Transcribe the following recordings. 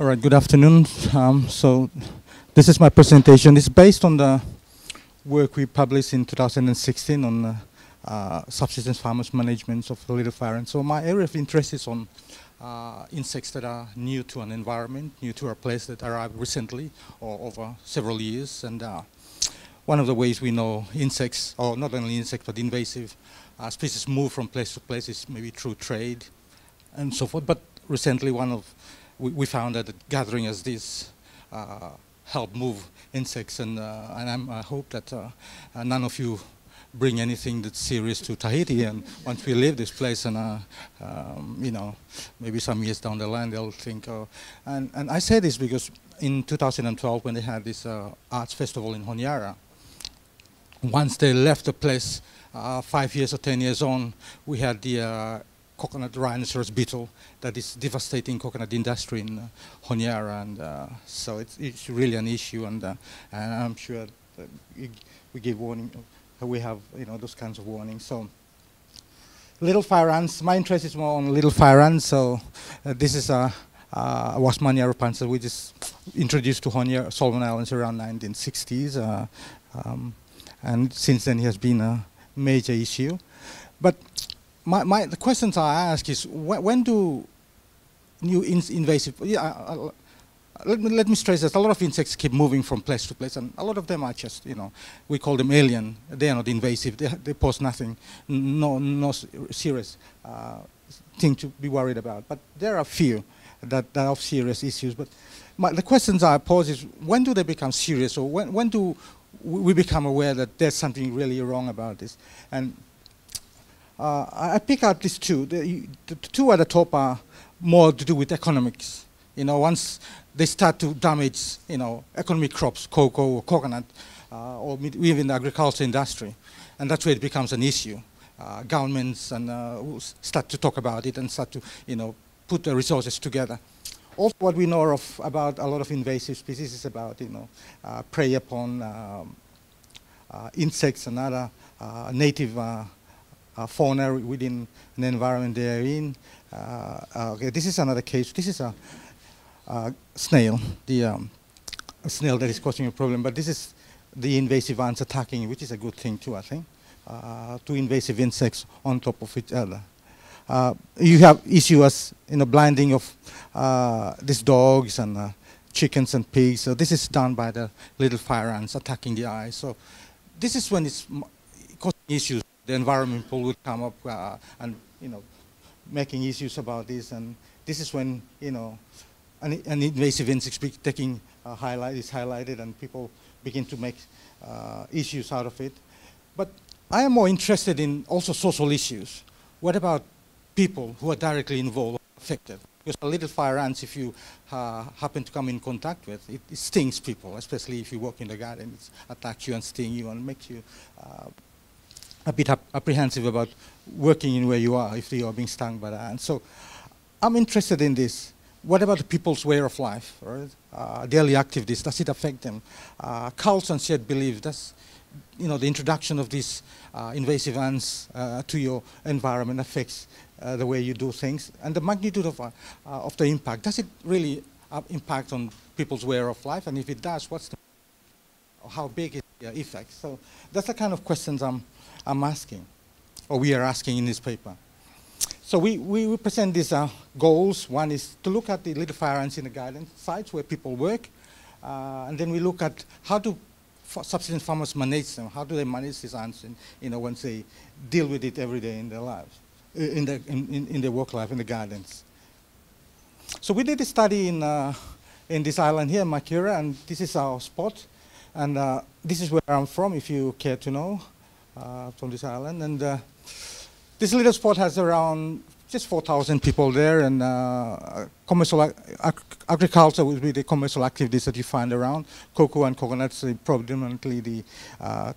All right, good afternoon. So this is my presentation. It's based on the work we published in 2016 on subsistence farmers management of the little fire ant. So my area of interest is on insects that are new to an environment, new to a place that arrived recently or over several years. And one of the ways we know insects, or not only insects, but invasive species move from place to place is maybe through trade and so forth. But recently we found that gathering as this help move insects, and I hope that none of you bring anything that's serious to Tahiti, and once we leave this place, and you know, maybe some years down the line they'll think, and I say this because in 2012 when they had this arts festival in Honiara, once they left the place, 5 years or 10 years on, we had the coconut rhinoceros beetle that is devastating coconut industry in Honiara, and so it's really an issue, and I'm sure that we give warning. We have those kinds of warnings. So little fire ants. My interest is more on little fire ants. So this is Wasmania rapunzel, which is introduced to Honiara, Solomon Islands around 1960s, and since then it has been a major issue. But the questions I ask is, when do new invasive, let me stress that a lot of insects keep moving from place to place, and a lot of them are just, we call them alien. They are not invasive. They pose nothing, no serious thing to be worried about. But there are a few that are of serious issues. But the questions I pose is, when do they become serious, or when do we become aware that there's something really wrong about this? And I pick out these two. The two at the top are more to do with economics. Once they start to damage, economic crops, cocoa or coconut, or even the agriculture industry, and that's where it becomes an issue. Governments and start to talk about it and start to, put the resources together. Also, what we know about a lot of invasive species is about, prey upon insects and other native fauna within an environment they are in. Okay, this is another case. This is a snail, a snail that is causing a problem, but this is the invasive ants attacking, which is a good thing too, I think. Two invasive insects on top of each other. You have issues, blinding of these dogs and chickens and pigs. So this is done by the little fire ants attacking the eyes. So this is when it's causing issues. The environment people will come up and making issues about this, and this is when an invasive insect is highlighted, and people begin to make issues out of it. But I am more interested in also social issues. What about people who are directly involved or affected? Because a little fire ants, if you happen to come in contact with, it stings people, especially if you work in the garden. It attacks you and stings you and makes you a bit apprehensive about working in where you are if you are being stung by the ants. So I'm interested in this. What about the people's way of life, right? Daily activities, does it affect them? Cults and shared beliefs, does the introduction of these invasive ants to your environment affects the way you do things? And the magnitude of the impact, does it really impact on people's way of life? And if it does, how big is the effect? So that's the kind of questions I'm asking, or we are asking in this paper. So we present these goals. One is to look at the little fire ants in the garden sites where people work, and then we look at how do subsistence farmers manage them. How do they manage these ants, once they deal with it every day in their lives, in their work life in the gardens. So we did a study in this island here, Makira, and this is our spot, and this is where I'm from, if you care to know, from this island. And this little spot has around just 4,000 people there, and commercial agriculture would be the commercial activities that you find around. Cocoa and coconuts are predominantly the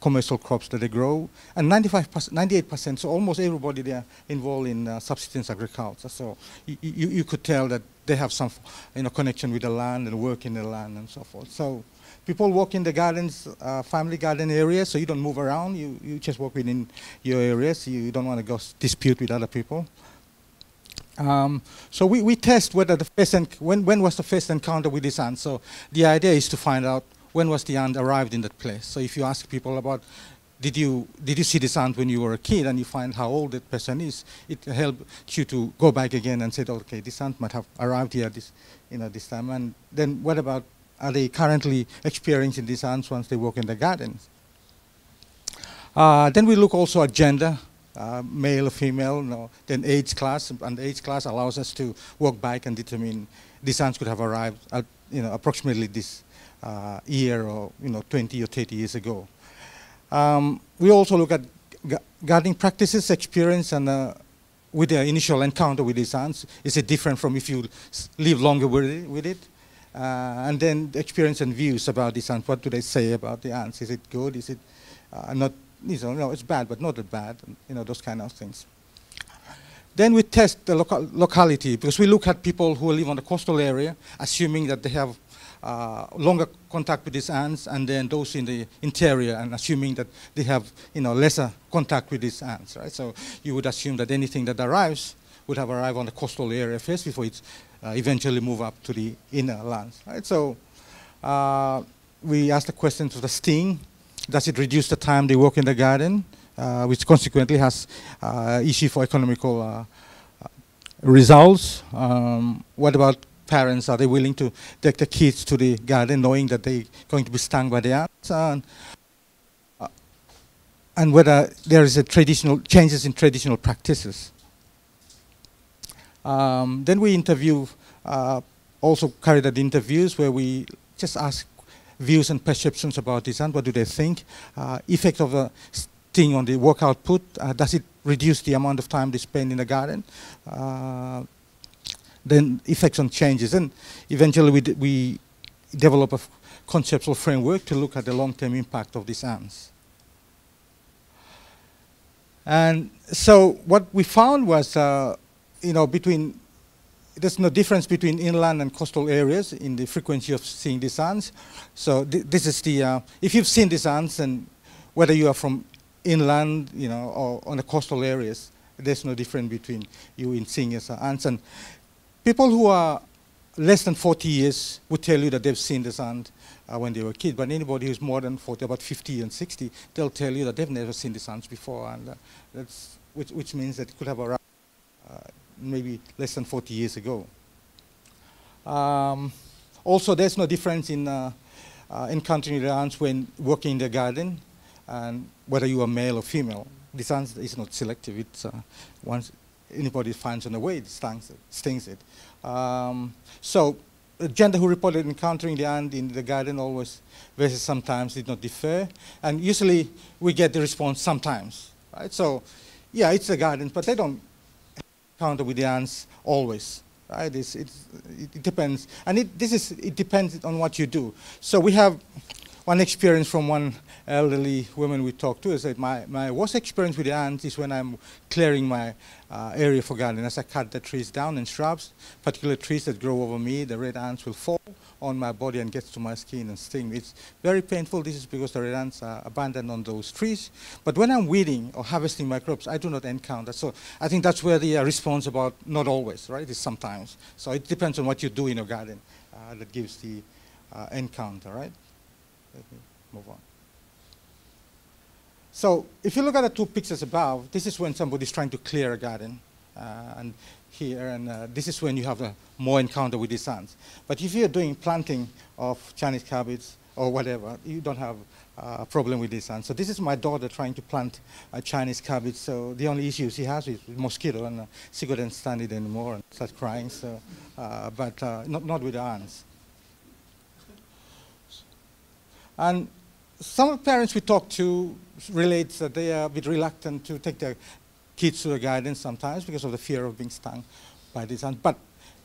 commercial crops that they grow, and 98%, so almost everybody there involved in subsistence agriculture. So you could tell that they have some connection with the land and work in the land and so forth. So people work in the gardens, family garden areas, so you don't move around. You just work within your areas. You don't want to go dispute with other people. So we test whether the first when was the first encounter with this ant. So the idea is to find out when was the ant arrived in that place. So if you ask people about did you see this ant when you were a kid, and you find how old that person is, it helps you to go back again and say, okay, this ant might have arrived here this time. And then what about, are they currently experiencing these ants once they walk in the gardens? Then we look also at gender, male or female, then age class, and the age class allows us to walk back and determine these ants could have arrived at approximately this year, or 20 or 30 years ago. We also look at gardening practices, experience, and with the initial encounter with these ants. Is it different from if you live longer with it? And then the experience and views about these ants. What do they say about the ants? Is it good? Is it not? No, it's bad, but not that bad. Those kind of things. Then we test the locality, because we look at people who live on the coastal area, assuming that they have longer contact with these ants, and then those in the interior, and assuming that they have lesser contact with these ants, right? So you would assume that anything that arrives would have arrived on the coastal area first before it eventually move up to the inner lands, right? So we ask the question to the sting: does it reduce the time they work in the garden, which consequently has issue for economical results? What about parents? Are they willing to take the kids to the garden knowing that they're going to be stung by the ants? And whether there is changes in traditional practices. Then we interview, also carried out interviews where we just ask views and perceptions about this ant. What do they think? Effect of the sting on the work output. Does it reduce the amount of time they spend in the garden? Then effects on changes, and eventually we develop a conceptual framework to look at the long-term impact of these ants. And so what we found was, there's no difference between inland and coastal areas in the frequency of seeing these ants. So this is the, if you've seen these ants, and whether you are from inland, or on the coastal areas, there's no difference between you in seeing these ants. And people who are less than 40 years would tell you that they've seen this ant when they were kids, but anybody who's more than 40, about 50 and 60, they'll tell you that they've never seen these ants before, and which means that it could have arrived maybe less than 40 years ago. Also, there's no difference in encountering the ants when working in the garden, and whether you are male or female. This ant is not selective. It's once anybody finds on the way, it stings it. So the gender who reported encountering the ant in the garden always versus sometimes did not differ. And usually we get the response sometimes, right? So yeah, it's a garden, but they don't encounter with the ants always, right? It depends. And it depends on what you do. So we have one experience from one elderly woman we talked to is that my worst experience with the ants is when I'm clearing my area for gardening. As I cut the trees down and shrubs, particular trees that grow over me, the red ants will fall on my body and get to my skin and sting. It's very painful. This is because the red ants are abandoned on those trees. But when I'm weeding or harvesting my crops, I do not encounter. So I think that's where the response about not always, right, is sometimes. So it depends on what you do in your garden that gives the encounter, right? Let me move on. So if you look at the two pictures above, this is when somebody's trying to clear a garden. And here, and this is when you have more encounter with these ants. But if you're doing planting of Chinese cabbage or whatever, you don't have a problem with these ants. So this is my daughter trying to plant a Chinese cabbage. So the only issue she has is mosquito, and she couldn't stand it anymore and started crying. So, but not with the ants. And some parents we talk to relate that they are a bit reluctant to take their kids to the garden sometimes because of the fear of being stung by these ants. But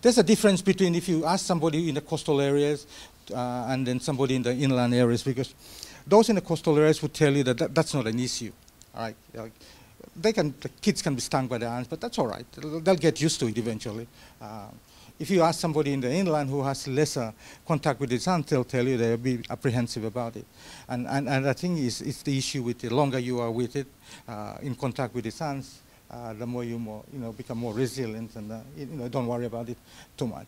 there's a difference between if you ask somebody in the coastal areas and then somebody in the inland areas, because those in the coastal areas would tell you that that's not an issue. All right, the kids can be stung by the ants, but that's all right. They'll get used to it eventually. If you ask somebody in the inland who has lesser contact with the ants, they'll tell you they'll be apprehensive about it. And I think it's the issue with the longer you are with it, in contact with the ants, the more you become more resilient and don't worry about it too much.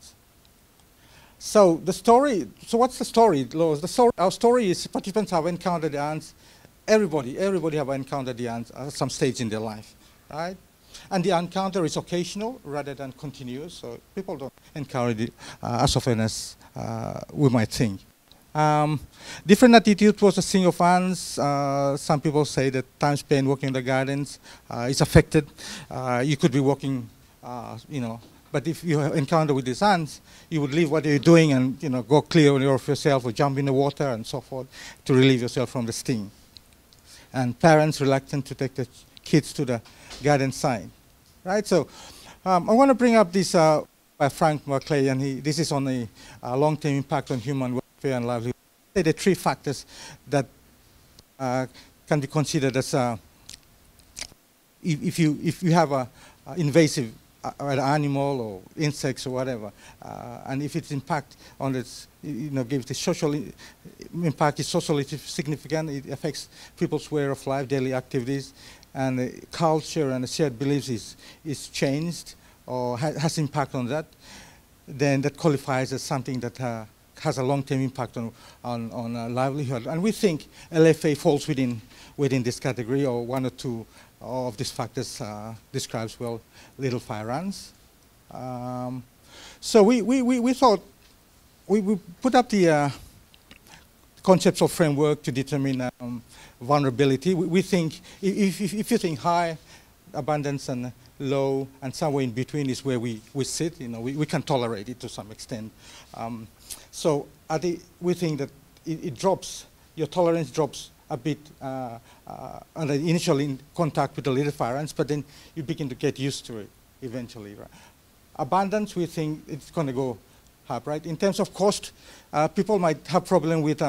So the story. So what's the story, Lois? Our story is participants have encountered the ants. Everybody have encountered the ants at some stage in their life, right? And the encounter is occasional rather than continuous. So people don't encounter it as often as we might think. Different attitude towards the seeing of ants. Some people say that time spent working in the gardens is affected. You could be working, but if you encounter with these ants, you would leave what you're doing and go clear of yourself or jump in the water and so forth to relieve yourself from the sting. And parents reluctant to take the kids to the garden side, right? So I want to bring up this by Frank Maclay, and this is on the long-term impact on human welfare and livelihood. The three factors that can be considered as if you have an invasive animal or insects or whatever, and if its impact on its, gives the social impact is socially significant, it affects people's way of life, daily activities, and the culture and the shared beliefs is changed or has impact on that, then that qualifies as something that has a long-term impact on livelihood. And we think LFA falls within this category, or one or two of these factors describes well little fire ants. So we thought we put up the concepts of framework to determine vulnerability. We think if you think high, abundance, and low, and somewhere in between is where we sit. We can tolerate it to some extent. So we think that it drops, your tolerance drops a bit on the initial contact with the little fire ants, but then you begin to get used to it eventually. Right? Abundance, we think it's going to go up, right? In terms of cost, people might have problem with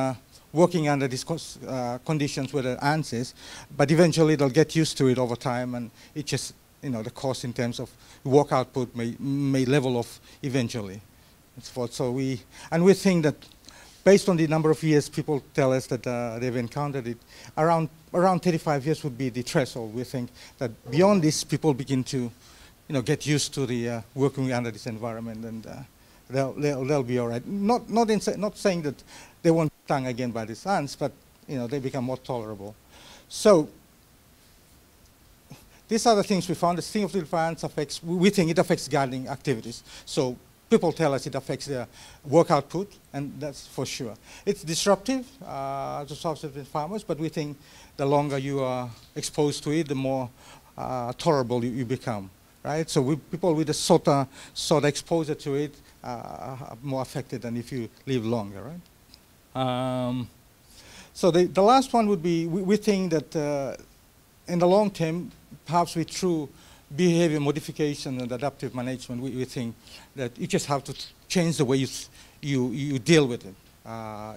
working under these conditions where the ants is, but eventually they'll get used to it over time, and it just, the cost in terms of work output may level off eventually. So we think that based on the number of years people tell us that they've encountered it, around 35 years would be the threshold. We think that beyond this, people begin to, get used to the working under this environment, and they'll be all right. Not saying that they won't be stung again by these ants, but they become more tolerable. So these are the things we found. The sting of little fire ants affects. We think it affects gardening activities. So people tell us it affects their work output, and that's for sure. It's disruptive to subsistence farmers, but we think the longer you are exposed to it, the more tolerable you become, right? So people with a sort of exposure to it are more affected than if you live longer, right? So the last one would be, we think that in the long term, perhaps with true behavior modification and adaptive management, we think that you just have to change the way you deal with it.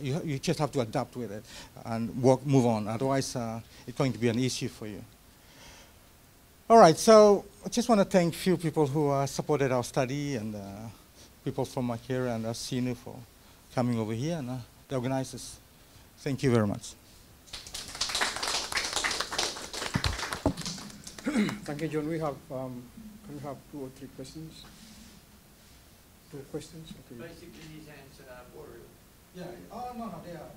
You just have to adapt with it and move on. Otherwise, it's going to be an issue for you. All right, so I just want to thank a few people who supported our study, and people from Makira and Sinu for coming over here, and the organizers. Thank you very much. Thank you, John. We have, can we have 2 or 3 questions? 2 questions? Okay. Basically, these ants are warrior. Yeah. Oh, no, they are.